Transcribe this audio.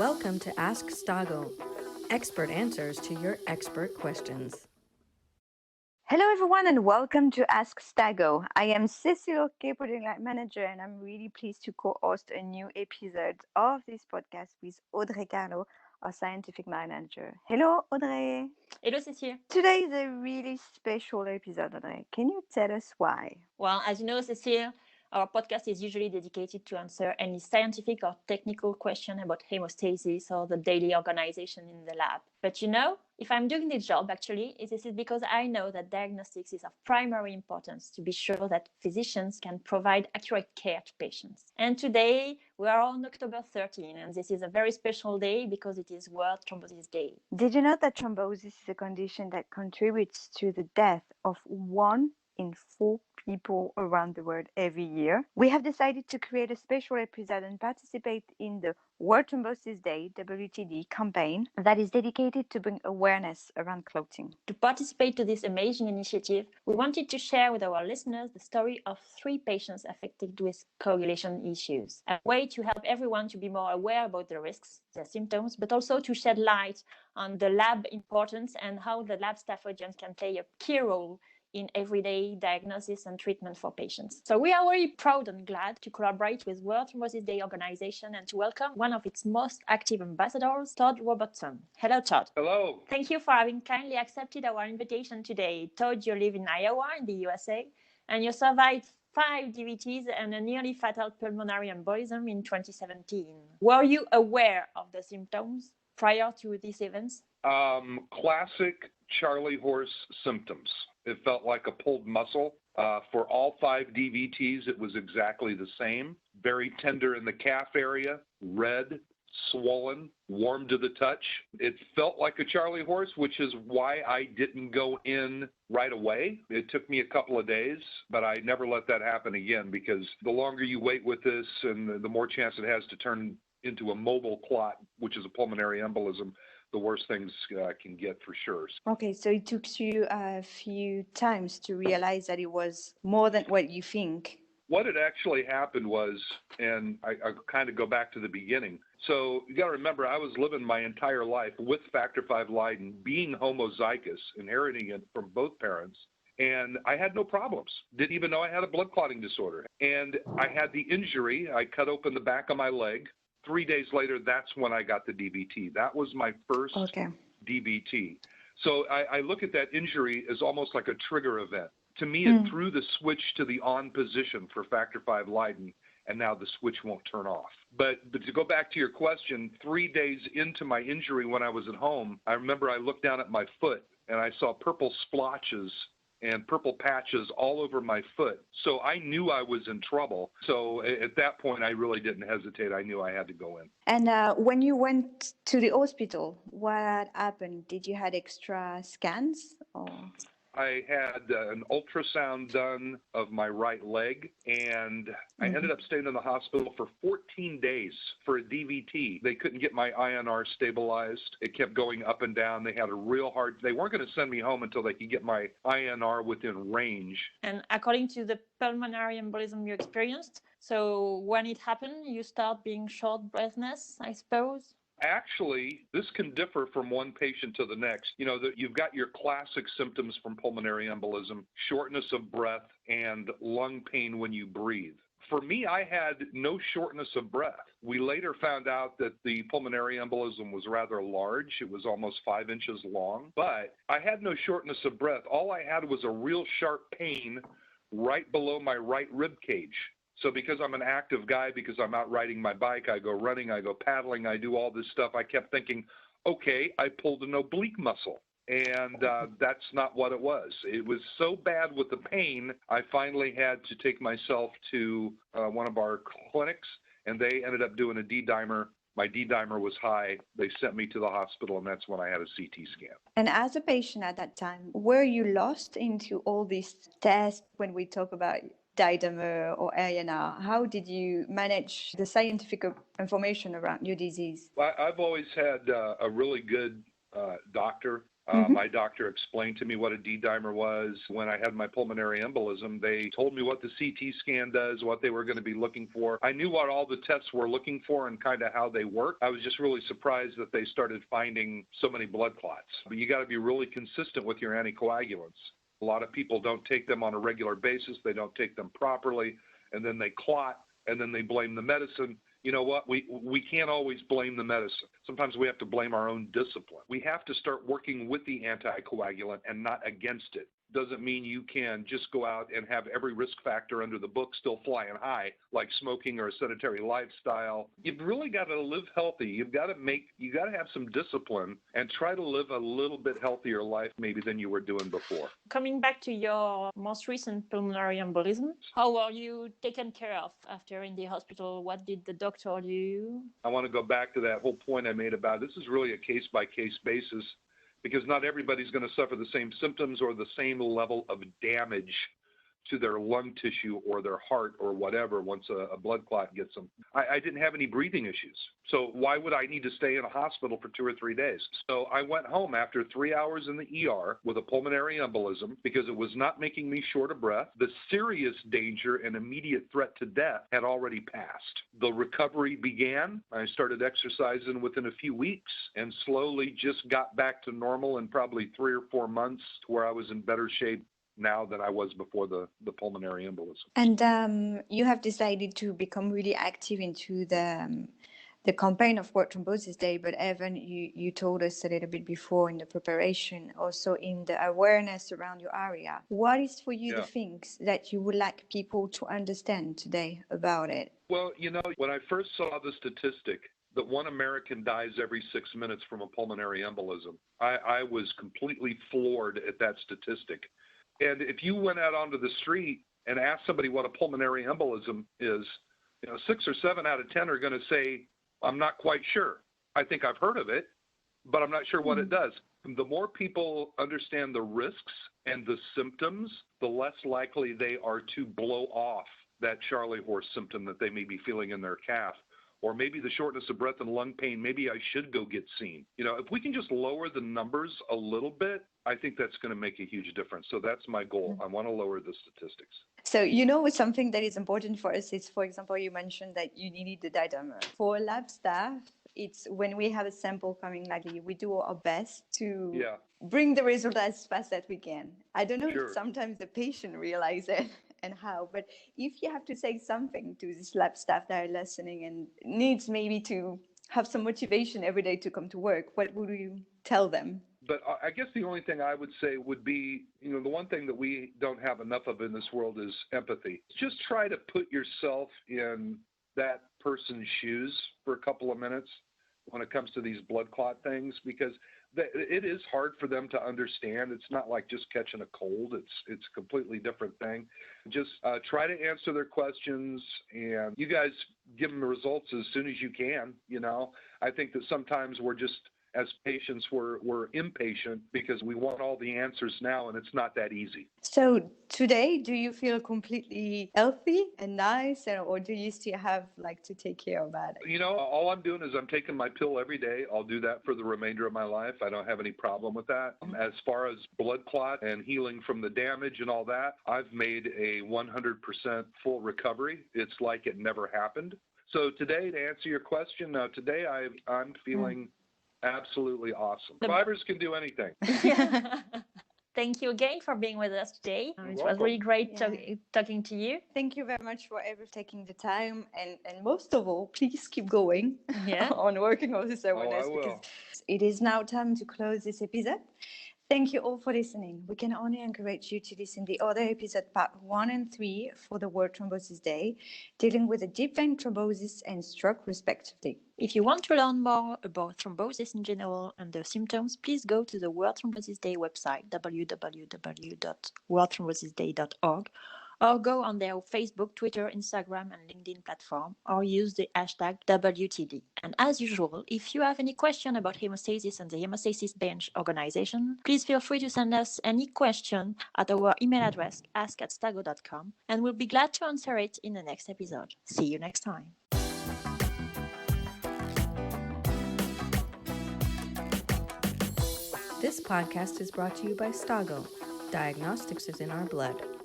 Welcome to Ask Stago, expert answers to your expert questions. Hello, everyone, and welcome to Ask Stago. I am Cécile, Hourquet, Product Manager, and I'm really pleased to co-host a new episode of this podcast with Audrey Carlo, our scientific manager. Hello, Audrey. Hello, Cécile. Today is a really special episode, Audrey. Can you tell us why? Well, as you know, Cécile, our podcast is usually dedicated to answer any scientific or technical question about hemostasis or the daily organization in the lab. But you know, if I'm doing this job, actually, it is because I know that diagnostics is of primary importance to be sure that physicians can provide accurate care to patients. And today, we are on October 13, and this is a very special day because it is World Thrombosis Day. Did you know that thrombosis is a condition that contributes to the death of 1 in 4 people around the world every year? We have decided to create a special episode and participate in the World Thrombosis Day (WTD) campaign that is dedicated to bring awareness around clotting. To participate to this amazing initiative, we wanted to share with our listeners the story of 3 patients affected with coagulation issues, a way to help everyone to be more aware about the risks, their symptoms, but also to shed light on the lab importance and how the lab staff agents can play a key role in everyday diagnosis and treatment for patients. So we are very proud and glad to collaborate with World Thrombosis Day organization and to welcome one of its most active ambassadors, Todd Robertson. Hello, Todd. Hello. Thank you for having kindly accepted our invitation today. Todd, you live in Iowa in the USA, and you survived 5 DVTs and a nearly fatal pulmonary embolism in 2017. Were you aware of the symptoms prior to these events? Classic Charlie horse symptoms. It felt like a pulled muscle. For all 5 DVTs, it was exactly the same. Very tender in the calf area, red, swollen, warm to the touch. It felt like a Charlie horse, which is why I didn't go in right away. It took me a couple of days, but I never let that happen again because the longer you wait with this and the more chance it has to turn into a mobile clot, which is a pulmonary embolism, the worst things can get for sure. Okay, so it took you a few times to realize that it was more than what you think. What had actually happened was, and I kind of go back to the beginning. So you got to remember, I was living my entire life with factor V Leiden, being homozygous, inheriting it from both parents. And I had no problems. Didn't even know I had a blood clotting disorder. And I had the injury. I cut open the back of my leg. 3 days later, that's when I got the DVT. That was my first DVT. So I look at that injury as almost like a trigger event. To me, it threw the switch to the on position for factor V Leiden, and now the switch won't turn off. But to go back to your question, 3 days into my injury when I was at home, I remember I looked down at my foot, and I saw purple splotches and purple patches all over my foot. So I knew I was in trouble. So at that point, I really didn't hesitate. I knew I had to go in. And when you went to the hospital, what happened? Did you had extra scans? Or? I had an ultrasound done of my right leg, and I ended up staying in the hospital for 14 days for a DVT. They couldn't get my INR stabilized. It kept going up and down. They had a real hard, they weren't going to send me home until they could get my INR within range. And according to the pulmonary embolism you experienced, so when it happened, you start being short breathness, I suppose? Actually, this can differ from one patient to the next. You know, that you've got your classic symptoms from pulmonary embolism, shortness of breath and lung pain when you breathe. For me, I had no shortness of breath. We later found out that the pulmonary embolism was rather large. It was almost 5 inches long, but I had no shortness of breath. All I had was a real sharp pain right below my right rib cage. So because I'm an active guy, because I'm out riding my bike, I go running, I go paddling, I do all this stuff, I kept thinking, okay, I pulled an oblique muscle. And that's not what it was. It was so bad with the pain, I finally had to take myself to one of our clinics, and they ended up doing a D-dimer. My D-dimer was high. They sent me to the hospital, and that's when I had a CT scan. And as a patient at that time, were you lost into all these tests when we talk about D-dimer or INR? How did you manage the scientific information around your disease? I've always had a really good doctor My doctor explained to me what a D-dimer was. When I had my pulmonary embolism, they told me what the CT scan does, what they were going to be looking for. I knew what all the tests were looking for and kind of how they work. I was just really surprised that they started finding so many blood clots. But you got to be really consistent with your anticoagulants. A lot of people don't take them on a regular basis. They don't take them properly, and then they clot, and then they blame the medicine. You know what? We can't always blame the medicine. Sometimes we have to blame our own discipline. We have to start working with the anticoagulant and not against it. Doesn't mean you can just go out and have every risk factor under the book still flying high, like smoking or a sedentary lifestyle. You've really got to live healthy. You got to have some discipline and try to live a little bit healthier life maybe than you were doing before. Coming back to your most recent pulmonary embolism, how were you taken care of after in the hospital? What did the doctor do? I want to go back to that whole point I made about this is really a case-by-case basis, because not everybody's going to suffer the same symptoms or the same level of damage to their lung tissue or their heart or whatever once a blood clot gets them. I didn't have any breathing issues. So why would I need to stay in a hospital for 2 or 3 days? So I went home after 3 hours in the ER with a pulmonary embolism because it was not making me short of breath. The serious danger and immediate threat to death had already passed. The recovery began. I started exercising within a few weeks and slowly just got back to normal in probably 3 or 4 months to where I was in better shape now than I was before the pulmonary embolism. And you have decided to become really active into the campaign of World Thrombosis Day, but Evan, you told us a little bit before in the preparation, also in the awareness around your area. What is for you the things that you would like people to understand today about it? Well, you know, when I first saw the statistic that 1 American dies every 6 minutes from a pulmonary embolism, I was completely floored at that statistic. And if you went out onto the street and asked somebody what a pulmonary embolism is, 6 or 7 out of 10 are going to say, I'm not quite sure. I think I've heard of it, but I'm not sure what it does. The more people understand the risks and the symptoms, the less likely they are to blow off that Charlie horse symptom that they may be feeling in their calf. Or maybe the shortness of breath and lung pain, maybe I should go get seen. If we can just lower the numbers a little bit, I think that's going to make a huge difference. So that's my goal. I want to lower the statistics. So, something that is important for us is, for example, you mentioned that you needed the D-dimer. For lab staff, it's when we have a sample coming, we do our best to bring the result as fast as we can. I don't know if sometimes the patient realizes it and how, but if you have to say something to this lab staff that are listening and needs maybe to have some motivation every day to come to work, what would you tell them? But I guess the only thing I would say would be, the one thing that we don't have enough of in this world is empathy. Just try to put yourself in that person's shoes for a couple of minutes when it comes to these blood clot things, because it is hard for them to understand. It's not like just catching a cold. It's a completely different thing. Just try to answer their questions, and you guys give them the results as soon as you can. I think that sometimes we're just, as patients, we're impatient because we want all the answers now, and it's not that easy. So today, do you feel completely healthy and nice, or do you still have to take care of that? All I'm doing is I'm taking my pill every day. I'll do that for the remainder of my life. I don't have any problem with that. As far as blood clot and healing from the damage and all that, I've made a 100% full recovery. It's like it never happened. So today, to answer your question, today I'm feeling absolutely awesome. Survivors can do anything. Thank you again for being with us today. It was really great talking to you. Thank you very much for taking the time. And most of all, please keep going on working on this awareness. Because it is now time to close this episode. Thank you all for listening. We can only encourage you to listen to the other episode, part 1 and 3 for the World Thrombosis Day, dealing with the deep vein thrombosis and stroke respectively. If you want to learn more about thrombosis in general and their symptoms, please go to the World Thrombosis Day website, www.worldthrombosisday.org, or go on their Facebook, Twitter, Instagram, and LinkedIn platform, or use the hashtag WTD. And as usual, if you have any question about hemostasis and the Hemostasis Bench organization, please feel free to send us any question at our email address, ask@stago.com, and we'll be glad to answer it in the next episode. See you next time. This This podcast is brought to you by Stago. Diagnostics is in our blood.